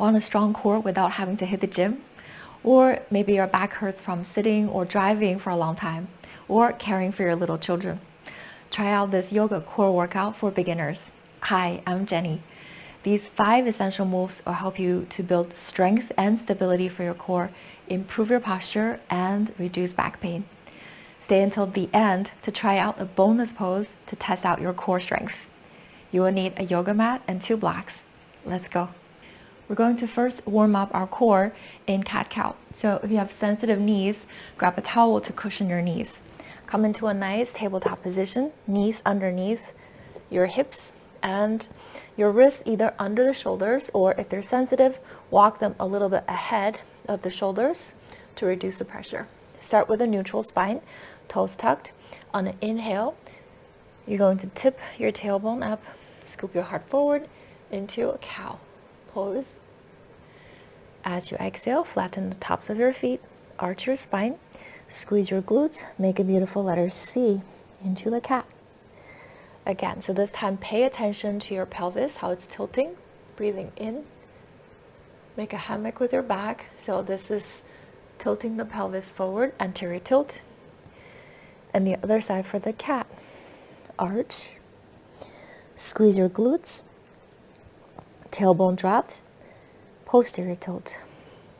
Want a strong core without having to hit the gym? Or maybe your back hurts from sitting or driving for a long time, or caring for your little children. Try out this yoga core workout for beginners. Hi, I'm Jenny. These 5 essential moves will help you to build strength and stability for your core, improve your posture, and reduce back pain. Stay until the end to try out a bonus pose to test out your core strength. You will need a yoga mat and 2 blocks. Let's go. We're going to first warm up our core in cat-cow. So if you have sensitive knees, grab a towel to cushion your knees. Come into a nice tabletop position, knees underneath your hips and your wrists either under the shoulders, or if they're sensitive, walk them a little bit ahead of the shoulders to reduce the pressure. Start with a neutral spine, toes tucked. On an inhale, you're going to tip your tailbone up, scoop your heart forward into a cow pose. As you exhale, flatten the tops of your feet, arch your spine, squeeze your glutes, make a beautiful letter C into the cat. Again, so this time pay attention to your pelvis, how it's tilting, breathing in. Make a hammock with your back. So this is tilting the pelvis forward, anterior tilt. And the other side for the cat. Arch, squeeze your glutes, tailbone dropped, posterior tilt.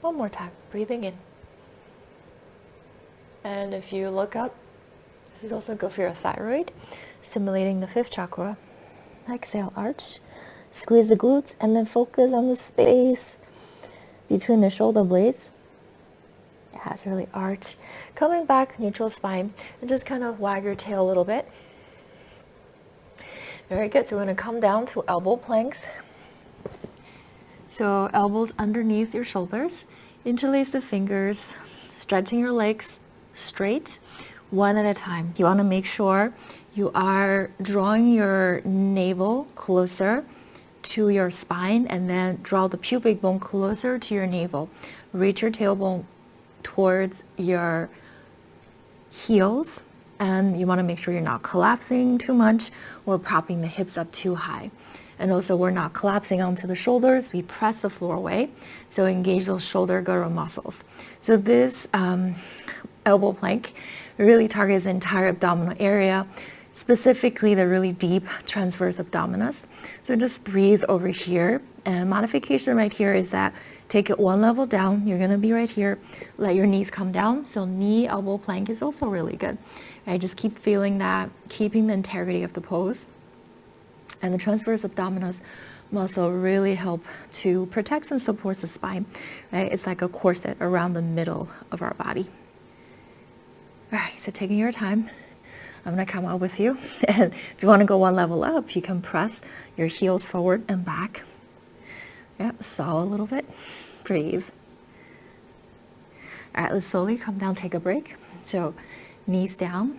One more time, breathing in. And if you look up, this is also good for your thyroid, stimulating the 5th chakra. Exhale, arch, squeeze the glutes, and then focus on the space between the shoulder blades. Yes, really arch. Coming back, neutral spine, and just kind of wag your tail a little bit. Very good. So we're going to come down to elbow planks. So elbows underneath your shoulders, interlace the fingers, stretching your legs straight, one at a time. You want to make sure you are drawing your navel closer to your spine, and then draw the pubic bone closer to your navel. Reach your tailbone towards your heels, and you want to make sure you're not collapsing too much or propping the hips up too high. And also, we're not collapsing onto the shoulders. We press the floor away, so engage those shoulder girdle muscles. So this elbow plank really targets the entire abdominal area, specifically the really deep transverse abdominis. So just breathe over here. And modification right here is that take it one level down. You're going to be right here. Let your knees come down. So knee elbow plank is also really good. Right? Just keep feeling that, keeping the integrity of the pose. And the transverse abdominis muscle really help to protect and support the spine. Right? It's like a corset around the middle of our body. All right, so taking your time, I'm going to come out with you. And if you want to go one level up, you can press your heels forward and back. Yeah, saw a little bit. Breathe. All right, let's slowly come down, take a break. So knees down,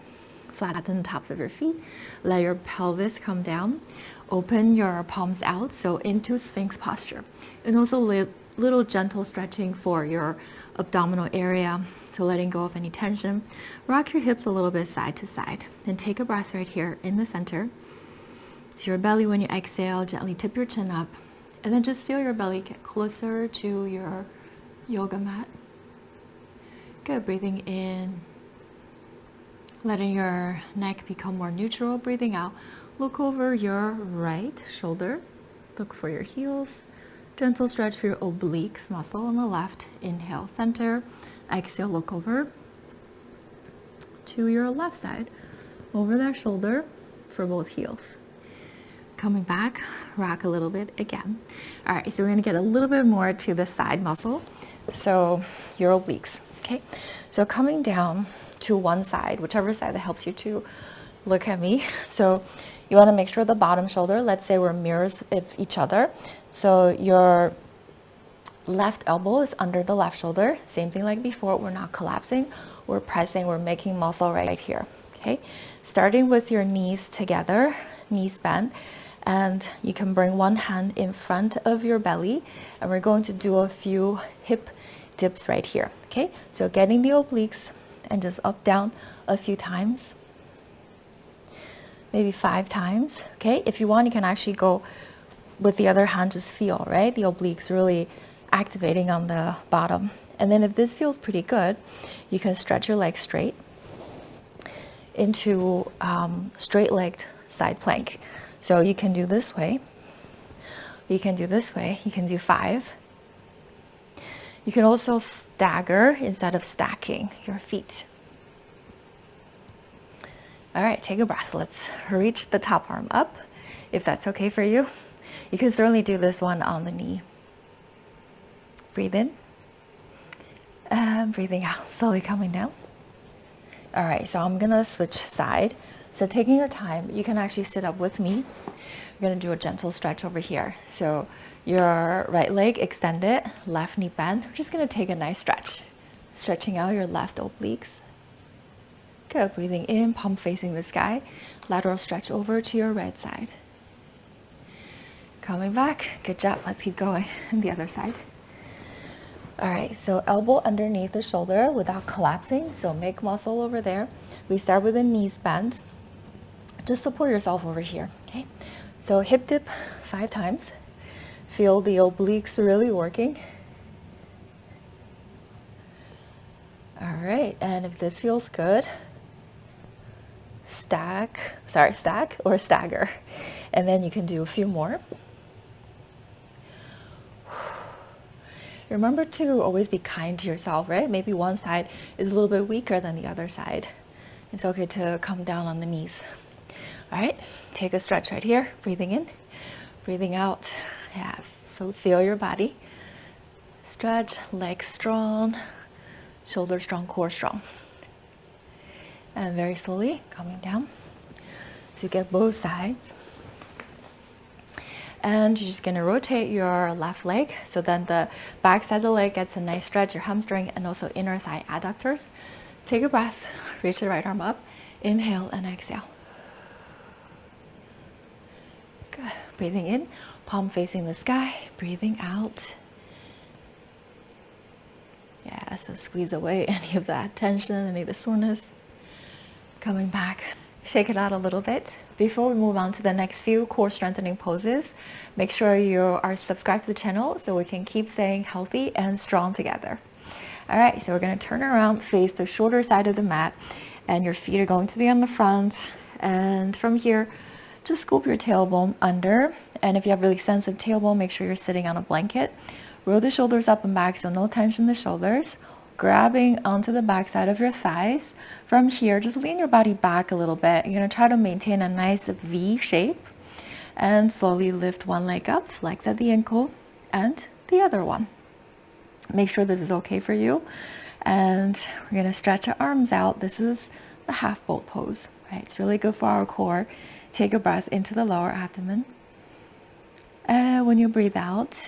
flatten the tops of your feet. Let your pelvis come down. Open your palms out, so into Sphinx posture. And also little gentle stretching for your abdominal area. So letting go of any tension. Rock your hips a little bit side to side. Then take a breath right here in the center. To your belly when you exhale, gently tip your chin up. And then just feel your belly get closer to your yoga mat. Good, breathing in. Letting your neck become more neutral. Breathing out. Look over your right shoulder. Look for your heels. Gentle stretch for your obliques muscle on the left. Inhale, center. Exhale, look over to your left side, over that shoulder for both heels. Coming back, rock a little bit again. All right, so we're gonna get a little bit more to the side muscle. So your obliques, okay? So coming down to one side, whichever side that helps you to look at me. So you wanna make sure the bottom shoulder, let's say we're mirrors of each other. So your left elbow is under the left shoulder. Same thing like before, we're not collapsing, we're pressing, we're making muscle right here, okay? Starting with your knees together, knees bent, and you can bring one hand in front of your belly, and we're going to do a few hip dips right here, okay? So getting the obliques and just up, down a few times, maybe 5 times, okay? If you want, you can actually go with the other hand, just feel, right? The obliques really activating on the bottom. And then if this feels pretty good, you can stretch your legs straight into straight-legged side plank. So you can do this way, you can do this way, you can do 5. You can also stagger instead of stacking your feet. All right, take a breath. Let's reach the top arm up, if that's okay for you. You can certainly do this one on the knee. Breathe in, and breathing out, slowly coming down. All right, so I'm gonna switch side. So taking your time, you can actually sit up with me. We're gonna do a gentle stretch over here. So your right leg extended, left knee bent. We're just gonna take a nice stretch. Stretching out your left obliques. Good, breathing in, palm facing the sky. Lateral stretch over to your right side. Coming back, good job, let's keep going. And the other side. All right, so elbow underneath the shoulder without collapsing. So make muscle over there. We start with the knees bent. Just support yourself over here, okay? So hip dip 5 times. Feel the obliques really working. All right, and if this feels good, stack or stagger. And then you can do a few more. Remember to always be kind to yourself, right? Maybe one side is a little bit weaker than the other side. It's okay to come down on the knees. All right, take a stretch right here. Breathing in, breathing out. Yeah, so feel your body. Stretch, legs strong, shoulders strong, core strong. And very slowly coming down to get both sides. And you're just gonna rotate your left leg. So then the back side of the leg gets a nice stretch, your hamstring and also inner thigh adductors. Take a breath, reach the right arm up. Inhale and exhale. Good. Breathing in, palm facing the sky. Breathing out. Yeah, so squeeze away any of that tension, any of the soreness. Coming back. Shake it out a little bit. Before we move on to the next few core strengthening poses, make sure you are subscribed to the channel so we can keep staying healthy and strong together. All right, so we're going to turn around, face the shorter side of the mat, and your feet are going to be on the front. And from here, just scoop your tailbone under. And if you have really sensitive tailbone, make sure you're sitting on a blanket. Roll the shoulders up and back, so no tension in the shoulders. Grabbing onto the back side of your thighs. From here, just lean your body back a little bit. You're going to try to maintain a nice V shape. And slowly lift one leg up, flex at the ankle, and the other one. Make sure this is okay for you. And we're going to stretch our arms out. This is the half boat pose, right? It's really good for our core. Take a breath into the lower abdomen. And when you breathe out,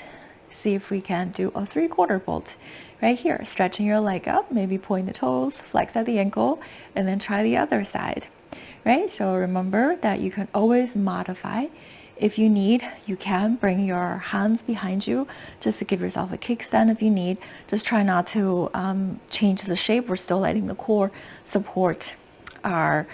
see if we can do a 3/4 bolt right here. Stretching your leg up, maybe point the toes, flex at the ankle, and then try the other side, right? So remember that you can always modify. If you need, you can bring your hands behind you just to give yourself a kickstand if you need. Just try not to change the shape. We're still letting the core support our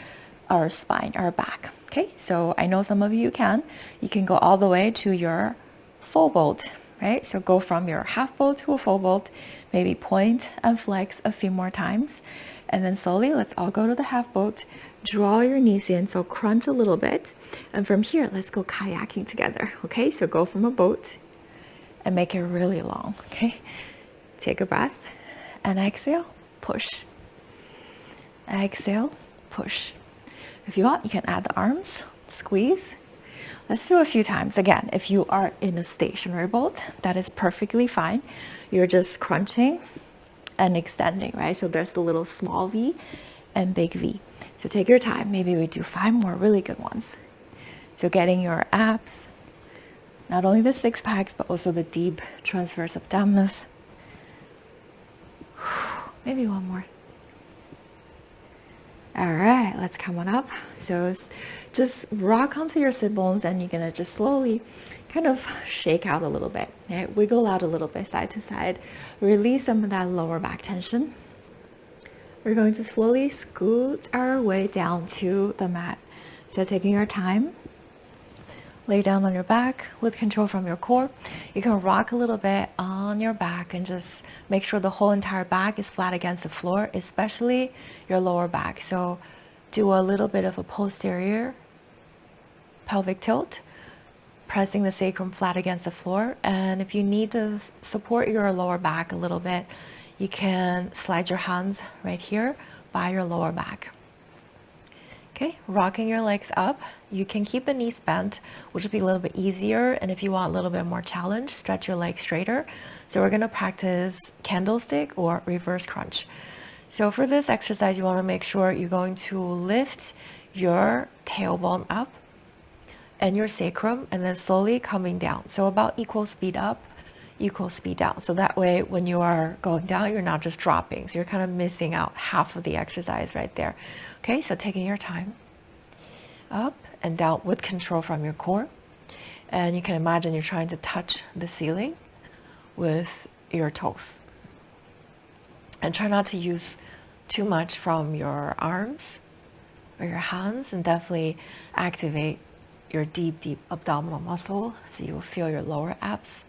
spine, our back. Okay, so I know some of you can. You can go all the way to your full bolt, right? So go from your half bolt to a full bolt, maybe point and flex a few more times. And then slowly, let's all go to the half boat. Draw your knees in, so crunch a little bit. And from here, let's go kayaking together, okay? So go from a boat and make it really long, okay? Take a breath and exhale, push. Exhale, push. If you want, you can add the arms, squeeze. Let's do a few times. Again, if you are in a stationary boat, that is perfectly fine. You're just crunching and extending, right? So there's the little small V and big V. So take your time. Maybe we do 5 more really good ones. So getting your abs, not only the 6 packs, but also the deep transverse abdominis. Maybe one more. All right, let's come on up. So just rock onto your sit bones, and you're gonna just slowly kind of shake out a little bit, right? Wiggle out a little bit side to side. Release some of that lower back tension. We're going to slowly scoot our way down to the mat. So taking your time, lay down on your back with control from your core. You can rock a little bit on your back and just make sure the whole entire back is flat against the floor, especially your lower back. So do a little bit of a posterior pelvic tilt, pressing the sacrum flat against the floor. And if you need to support your lower back a little bit, you can slide your hands right here by your lower back. Okay, rocking your legs up. You can keep the knees bent, which will be a little bit easier. And if you want a little bit more challenge, stretch your legs straighter. So we're going to practice candlestick or reverse crunch. So for this exercise, you want to make sure you're going to lift your tailbone up and your sacrum, and then slowly coming down. So about equal speed up, equal speed down. So that way, when you are going down, you're not just dropping. So you're kind of missing out half of the exercise right there. Okay, so taking your time, up and down with control from your core. And you can imagine you're trying to touch the ceiling with your toes. And try not to use too much from your arms or your hands, and definitely activate your deep, deep abdominal muscle so you will feel your lower abs.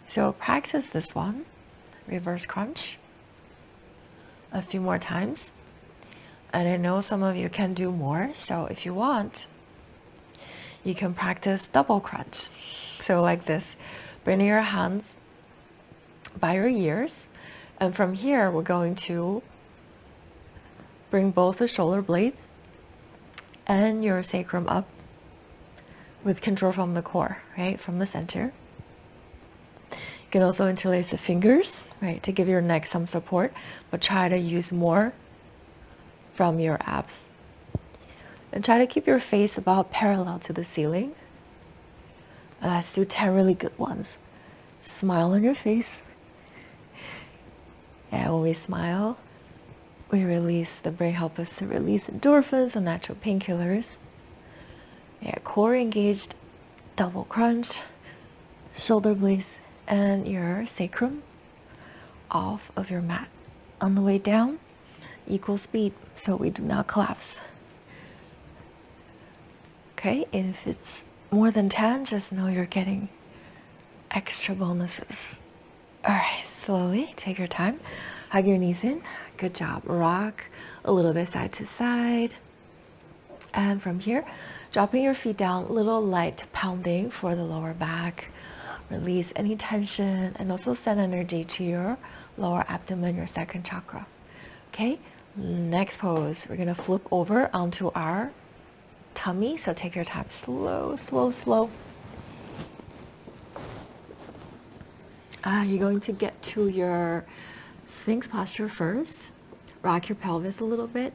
So practice this one, reverse crunch, a few more times. And I know some of you can do more, so if you want, you can practice double crunch. So like this, bring your hands by your ears, and from here we're going to bring both the shoulder blades and your sacrum up with control from the core, right, from the center. You can also interlace the fingers, right, to give your neck some support, but try to use more from your abs. And try to keep your face about parallel to the ceiling. And let's do 10 really good ones. Smile on your face. And when we smile, we release, the brain helps us to release endorphins and natural painkillers. Yeah, core engaged, double crunch, shoulder blades and your sacrum off of your mat. On the way down, equal speed so we do not collapse. Okay, and if it's more than 10, just know you're getting extra bonuses. All right, slowly take your time. Hug your knees in. Good job. Rock a little bit side to side. And from here, dropping your feet down, little light pounding for the lower back. Release any tension and also send energy to your lower abdomen, your second chakra. Okay, next pose, we're gonna flip over onto our tummy. So take your time, slow, slow, slow. You're going to get to your Sphinx posture first. Rock your pelvis a little bit.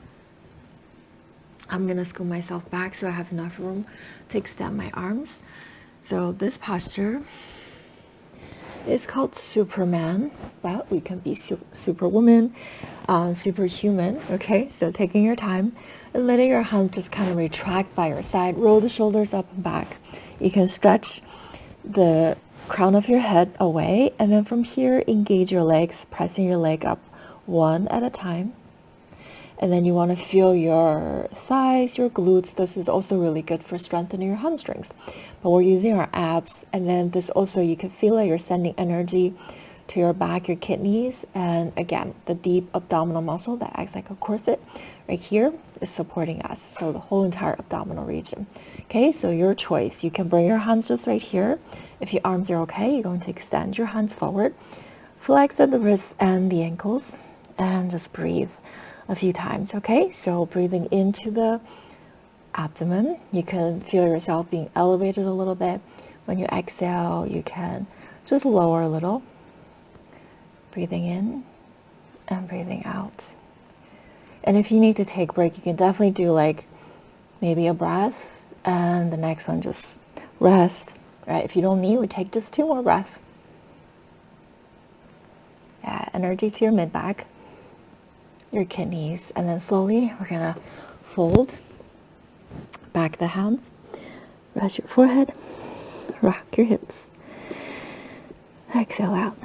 I'm gonna scoot myself back so I have enough room to extend my arms. So this posture is called Superman, but we can be Superwoman, Superhuman, okay? So taking your time and letting your hands just kind of retract by your side, roll the shoulders up and back. You can stretch the crown of your head away, and then from here, engage your legs, pressing your leg up one at a time. And then you want to feel your thighs, your glutes. This is also really good for strengthening your hamstrings. But we're using our abs. And then this also, you can feel it. You're sending energy to your back, your kidneys. And again, the deep abdominal muscle that acts like a corset right here is supporting us. So the whole entire abdominal region. Okay, so your choice. You can bring your hands just right here. If your arms are okay, you're going to extend your hands forward. Flex at the wrists and the ankles. And just breathe a few times, okay? So breathing into the abdomen, you can feel yourself being elevated a little bit. When you exhale, you can just lower a little. Breathing in and breathing out. And if you need to take a break, you can definitely do like maybe a breath and the next one just rest, right? If you don't need, we take just 2 more breaths. Yeah, energy to your mid-back, your kidneys, and then slowly we're gonna fold back the hands, rest your forehead, rock your hips, exhale out,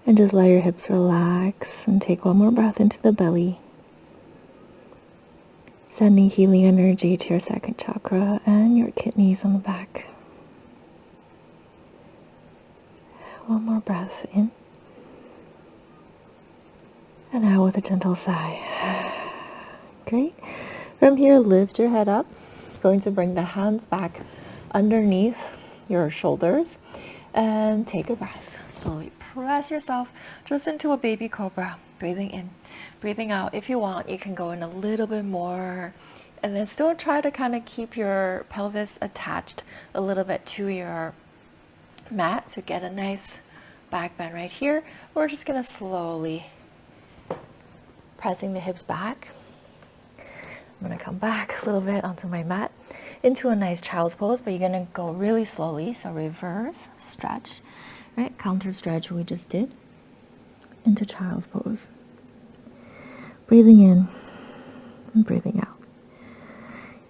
and just let your hips relax and take one more breath into the belly. Sending healing energy to your second chakra and your kidneys on the back. One more breath in. And out with a gentle sigh. Great. From here, lift your head up. Going to bring the hands back underneath your shoulders and take a breath. Slowly press yourself just into a baby cobra. Breathing in, breathing out. If you want, you can go in a little bit more and then still try to kind of keep your pelvis attached a little bit to your mat to get a nice back bend right here. We're just going to slowly pressing the hips back. I'm going to come back a little bit onto my mat into a nice child's pose, but you're going to go really slowly. So reverse, stretch, right? Counter stretch we just did into child's pose. Breathing in and breathing out.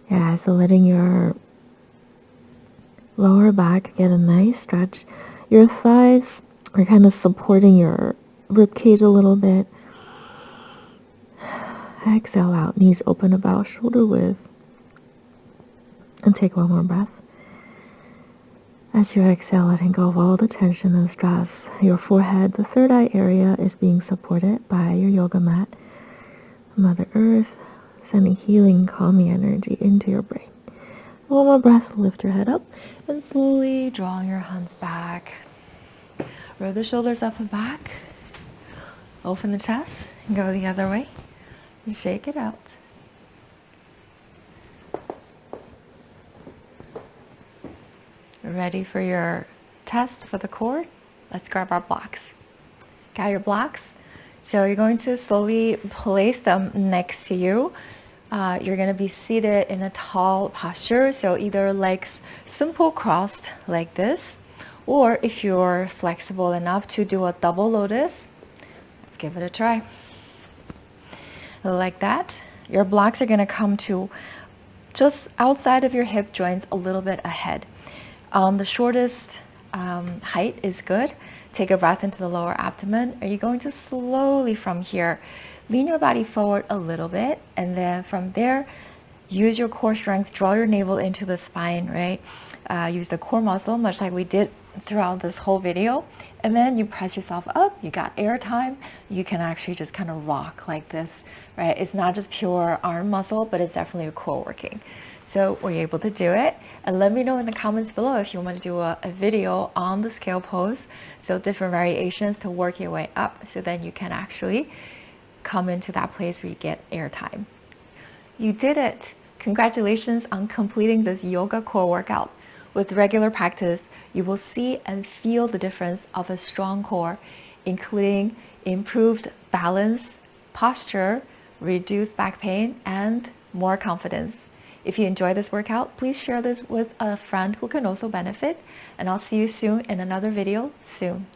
Yeah, so letting your lower back get a nice stretch. Your thighs are kind of supporting your rib cage a little bit. Exhale out, knees open about shoulder width. And take one more breath. As you exhale, letting go of all the tension and stress. Your forehead, the third eye area, is being supported by your yoga mat. Mother Earth, sending healing, calming energy into your brain. One more breath, lift your head up, and slowly drawing your hands back. Roll the shoulders up and back. Open the chest, and go the other way. And shake it out. Ready for your test for the core? Let's grab our blocks. Got your blocks? So you're going to slowly place them next to you. You're going to be seated in a tall posture. So either legs simple crossed like this, or if you're flexible enough to do a double lotus, let's give it a try. Like that. Your blocks are going to come to just outside of your hip joints, a little bit ahead. The shortest height is good. Take a breath into the lower abdomen. Are you going to slowly from here lean your body forward a little bit, and then from there use your core strength, draw your navel into the spine, right? Use the core muscle much like we did throughout this whole video, and then you press yourself up. You got air time. You can actually just kind of rock like this, right? It's not just pure arm muscle, but it's definitely a core working. So were you able to do it? And let me know in the comments below if you want to do a video on the scale pose. So different variations to work your way up, so then you can actually come into that place where you get air time. You did it. Congratulations on completing this yoga core workout. With regular practice, you will see and feel the difference of a strong core, including improved balance, posture, reduced back pain, and more confidence. If you enjoy this workout, please share this with a friend who can also benefit, and I'll see you soon in another video soon.